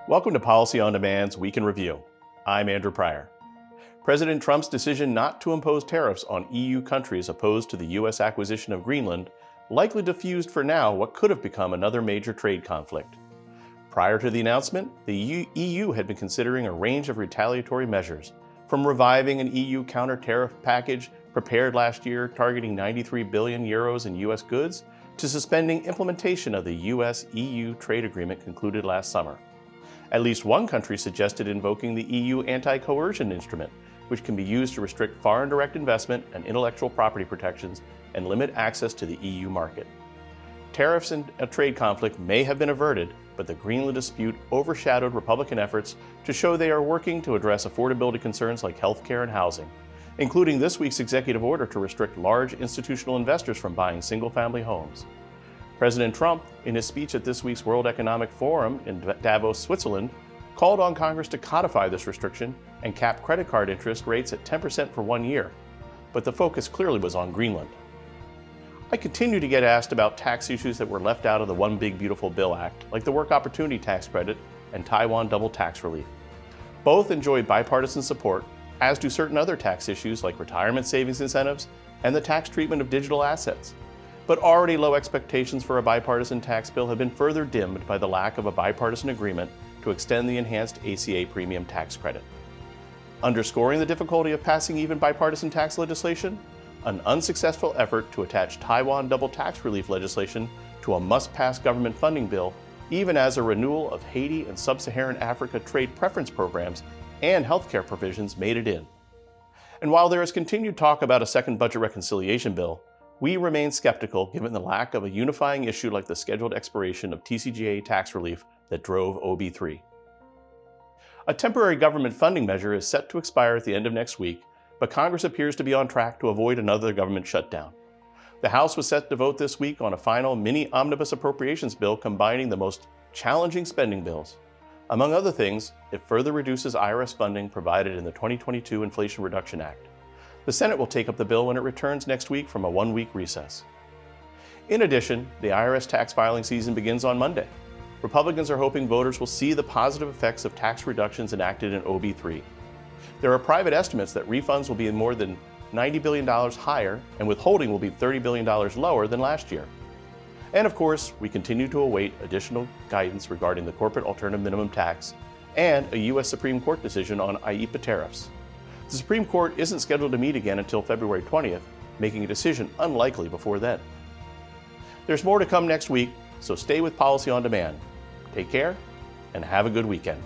Welcome to Policy on Demand's Week in Review. I'm Andrew Pryor. President Trump's decision not to impose tariffs on EU countries opposed to the U.S. acquisition of Greenland likely diffused for now what could have become another major trade conflict. Prior to the announcement, the EU had been considering a range of retaliatory measures, from reviving an EU counter-tariff package prepared last year targeting 93 billion euros in U.S. goods, to suspending implementation of the US-EU trade agreement concluded last summer. At least one country suggested invoking the EU anti-coercion instrument, which can be used to restrict foreign direct investment and intellectual property protections and limit access to the EU market. Tariffs and a trade conflict may have been averted, but the Greenland dispute overshadowed Republican efforts to show they are working to address affordability concerns like healthcare and housing, including this week's executive order to restrict large institutional investors from buying single-family homes. President Trump, in his speech at this week's World Economic Forum in Davos, Switzerland, called on Congress to codify this restriction and cap credit card interest rates at 10% for 1 year. But the focus clearly was on Greenland. I continue to get asked about tax issues that were left out of the One Big Beautiful Bill Act, like the Work Opportunity Tax Credit and Taiwan double tax relief. Both enjoy bipartisan support, as do certain other tax issues like retirement savings incentives and the tax treatment of digital assets. But already low expectations for a bipartisan tax bill have been further dimmed by the lack of a bipartisan agreement to extend the enhanced ACA premium tax credit. Underscoring the difficulty of passing even bipartisan tax legislation, an unsuccessful effort to attach Taiwan double tax relief legislation to a must-pass government funding bill, even as a renewal of Haiti and Sub-Saharan Africa trade preference programs and healthcare provisions made it in. And while there is continued talk about a second budget reconciliation bill, we remain skeptical given the lack of a unifying issue like the scheduled expiration of TCJA tax relief that drove OB3. A temporary government funding measure is set to expire at the end of next week, but Congress appears to be on track to avoid another government shutdown. The House was set to vote this week on a final mini-omnibus appropriations bill combining the most challenging spending bills. Among other things, it further reduces IRS funding provided in the 2022 Inflation Reduction Act. The Senate will take up the bill when it returns next week from a one-week recess. In addition, the IRS tax filing season begins on Monday. Republicans are hoping voters will see the positive effects of tax reductions enacted in OB3. There are private estimates that refunds will be more than $90 billion higher and withholding will be $30 billion lower than last year. And of course, we continue to await additional guidance regarding the corporate alternative minimum tax and a U.S. Supreme Court decision on IEEPA tariffs. The Supreme Court isn't scheduled to meet again until February 20th, making a decision unlikely before then. There's more to come next week, so stay with Policy on Demand. Take care and have a good weekend.